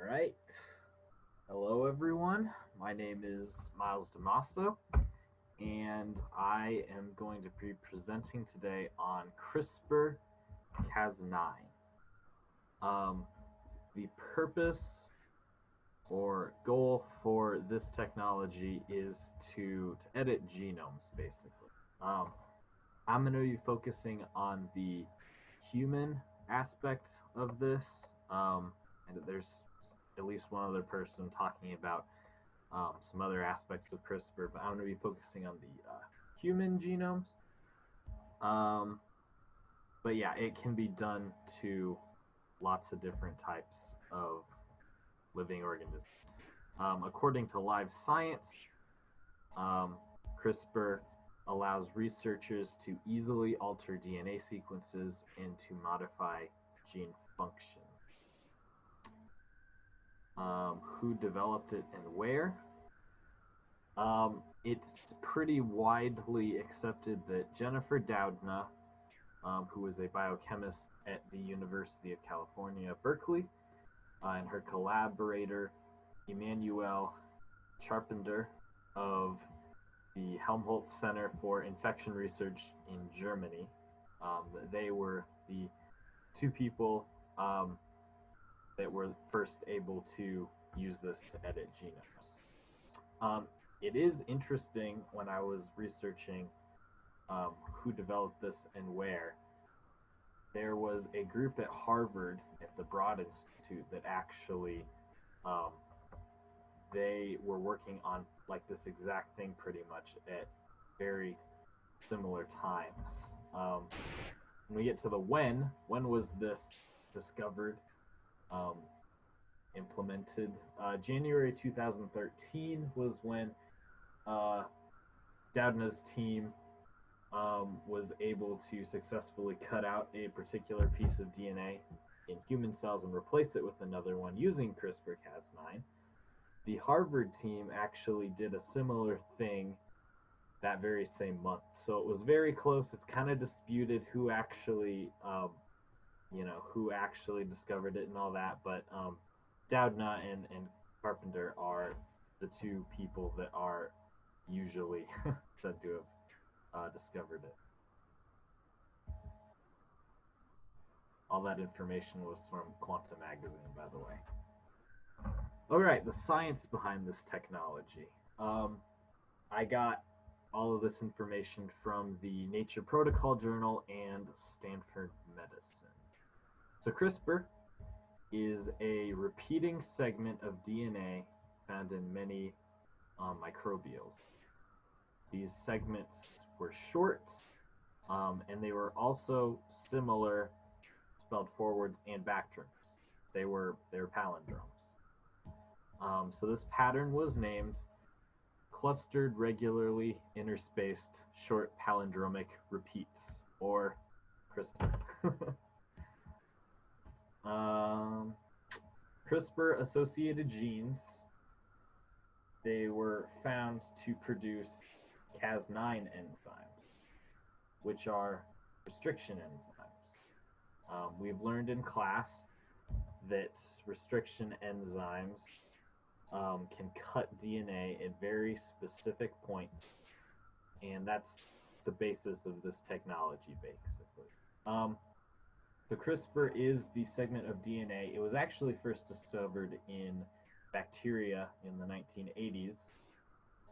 All right. Hello, everyone. My name is Miles Damaso, and I am going to be presenting today on CRISPR Cas9. Um, the purpose or goal for this technology is to edit genomes, basically. I'm going to be focusing on the human aspect of this, and there's at least one other person talking about some other aspects of CRISPR, but I'm going to be focusing on the human genomes. Um, but yeah, it can be done to lots of different types of living organisms. According to Live Science, CRISPR allows researchers to easily alter DNA sequences and to modify gene function. Who developed it and where? It's pretty widely accepted that Jennifer Doudna, who is a biochemist at the University of California, Berkeley, and her collaborator, Emmanuel Charpenter of the Helmholtz Center for Infection Research in Germany. They were the two people that were first able to use this to edit genomes. It is interesting when I was researching who developed this and where. There was a group at Harvard at the Broad Institute that actually they were working on like this exact thing pretty much at very similar times. When we get to the when was this discovered, implemented? January 2013 was when Doudna's team was able to successfully cut out a particular piece of DNA in human cells and replace it with another one using CRISPR-Cas9. The Harvard team actually did a similar thing that very same month. So it was very close. It's kind of disputed who actually, who actually discovered it and all that. But Doudna and Carpenter are the two people that are usually said to have discovered it. All that information was from Quantum Magazine, by the way. All right, the science behind this technology. I got all of this information from the Nature Protocol Journal and Stanford Medicine. So CRISPR is a repeating segment of DNA found in many microbials. These segments were short, and they were also similar, spelled forwards and backwards. They were palindromes. So this pattern was named clustered regularly interspaced short palindromic repeats, or CRISPR. CRISPR-associated genes, they were found to produce Cas9 enzymes, which are restriction enzymes. We've learned in class that restriction enzymes can cut DNA at very specific points, and that's the basis of this technology, basically. The CRISPR is the segment of DNA. It was actually first discovered in bacteria in the 1980s,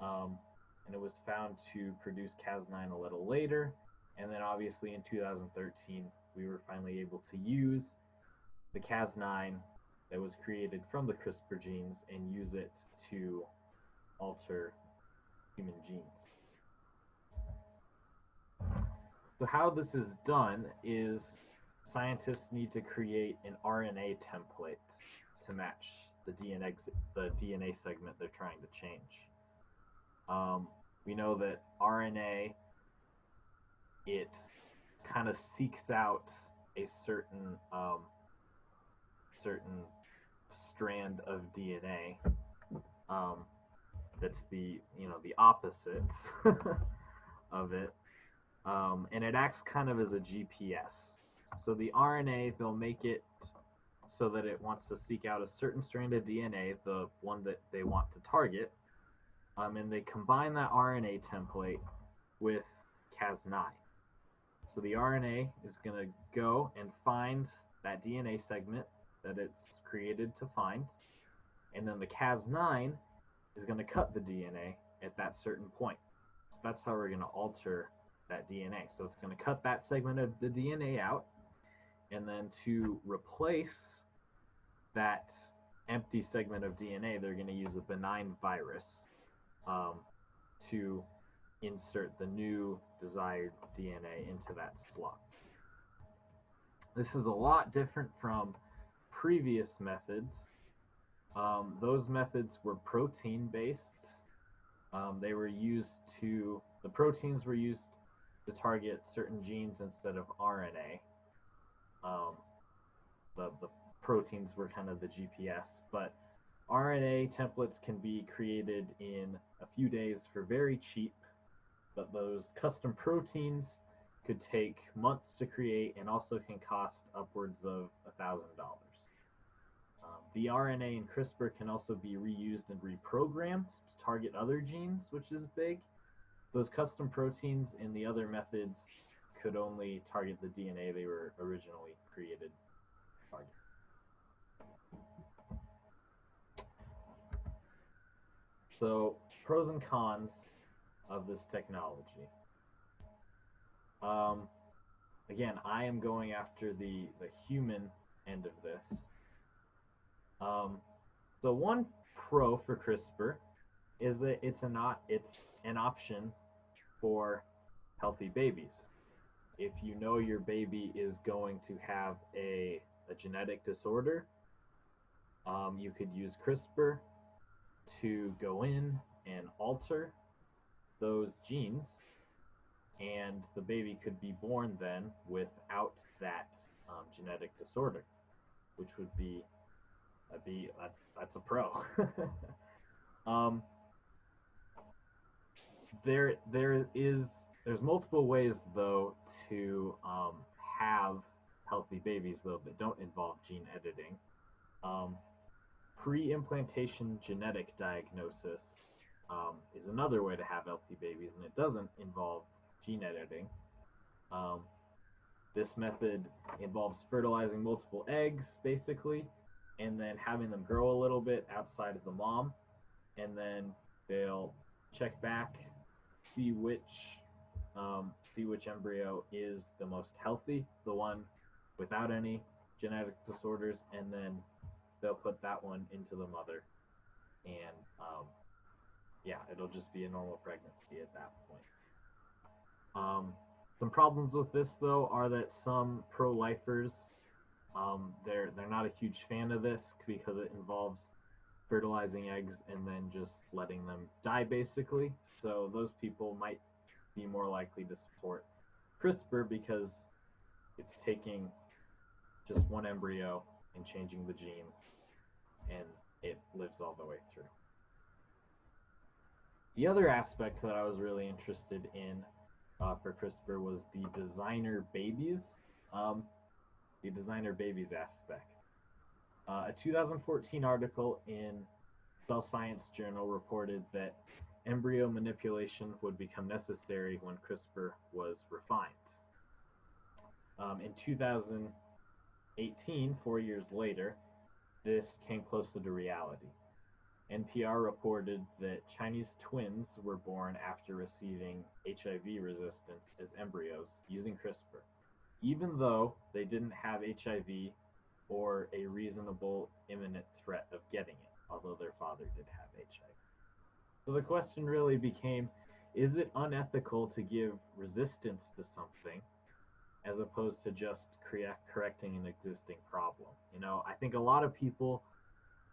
and it was found to produce Cas9 a little later, and then obviously in 2013 we were finally able to use the Cas9 that was created from the CRISPR genes and use it to alter human genes. So how this is done is scientists need to create an RNA template to match the DNA segment they're trying to change. We know that RNA, it kind of seeks out a certain strand of DNA that's the opposite of it, and it acts kind of as a GPS. So the RNA, they'll make it so that it wants to seek out a certain strand of DNA, the one that they want to target, and they combine that RNA template with Cas9. So the RNA is going to go and find that DNA segment that it's created to find, and then the Cas9 is going to cut the DNA at that certain point. So that's how we're going to alter that DNA. So it's going to cut that segment of the DNA out, and then to replace that empty segment of DNA, they're going to use a benign virus to insert the new desired DNA into that slot. This is a lot different from previous methods. Those methods were protein based. They were used to, the proteins were used to target certain genes instead of RNA. The proteins were kind of the GPS, but RNA templates can be created in a few days for very cheap, but those custom proteins could take months to create and also can cost upwards of $1,000. The RNA in CRISPR can also be reused and reprogrammed to target other genes, which is big. Those custom proteins in the other methods could only target the DNA they were originally created to target. So, pros and cons of this technology. Again, I am going after the human end of this. So one pro for CRISPR is that it's an option for healthy babies. If you know your baby is going to have a genetic disorder, you could use CRISPR to go in and alter those genes, and the baby could be born then without that genetic disorder, which would be that's a pro. There's multiple ways though to have healthy babies though that don't involve gene editing. Pre-implantation genetic diagnosis is another way to have healthy babies, and it doesn't involve gene editing. This method involves fertilizing multiple eggs, basically, and then having them grow a little bit outside of the mom, and then they'll check back, see which embryo is the most healthy, the one without any genetic disorders, and then they'll put that one into the mother, and yeah, it'll just be a normal pregnancy at that point. Some problems with this though are that some pro-lifers, they're not a huge fan of this because it involves fertilizing eggs and then just letting them die basically. So those people might be more likely to support CRISPR because it's taking just one embryo and changing the genes, and it lives all the way through. The other aspect that I was really interested in for CRISPR was the designer babies. The designer babies aspect. A 2014 article in Cell Science Journal reported that embryo manipulation would become necessary when CRISPR was refined. In 2018, 4 years later, this came closer to reality. NPR reported that Chinese twins were born after receiving HIV resistance as embryos using CRISPR, even though they didn't have HIV or a reasonable imminent threat of getting it, although their father did have HIV. So the question really became, is it unethical to give resistance to something as opposed to just correcting an existing problem? You know, I think a lot of people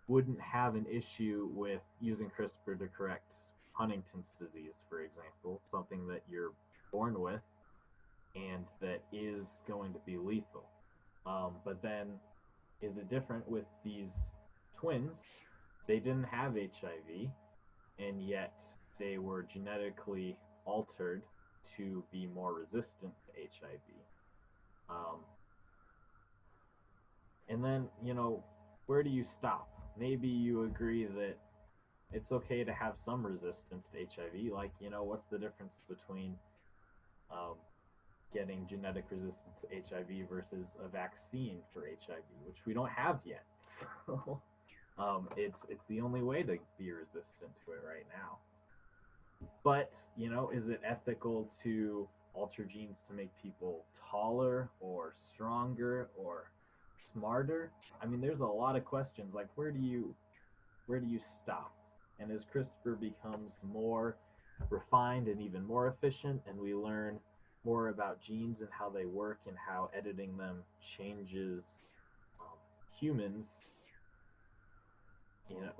wouldn't have an issue with using CRISPR to correct Huntington's disease, for example, something that you're born with and that is going to be lethal. But then, is it different with these twins? They didn't have HIV, and yet they were genetically altered to be more resistant to HIV. And then, where do you stop? Maybe you agree that it's okay to have some resistance to HIV. Like, what's the difference between um, getting genetic resistance to HIV versus a vaccine for HIV, which we don't have yet. So it's the only way to be resistant to it right now. But is it ethical to alter genes to make people taller or stronger or smarter? I mean, there's a lot of questions. Like, where do you stop? And as CRISPR becomes more refined and even more efficient, and we learn more about genes and how they work and how editing them changes um, humans,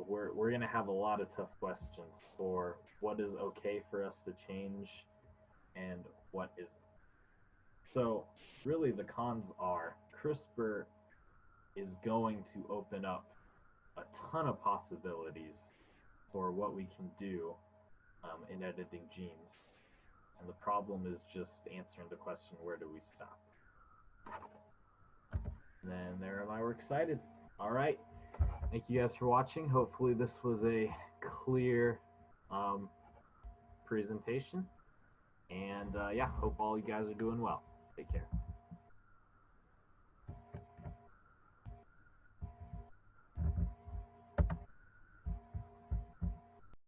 we're going to have a lot of tough questions for what is okay for us to change and what isn't. So, really, the cons are CRISPR is going to open up a ton of possibilities for what we can do in editing genes. And the problem is just answering the question, where do we stop? And then there am I, we're excited. All right. Thank you guys for watching. Hopefully this was a clear presentation. And yeah, hope all you guys are doing well. Take care.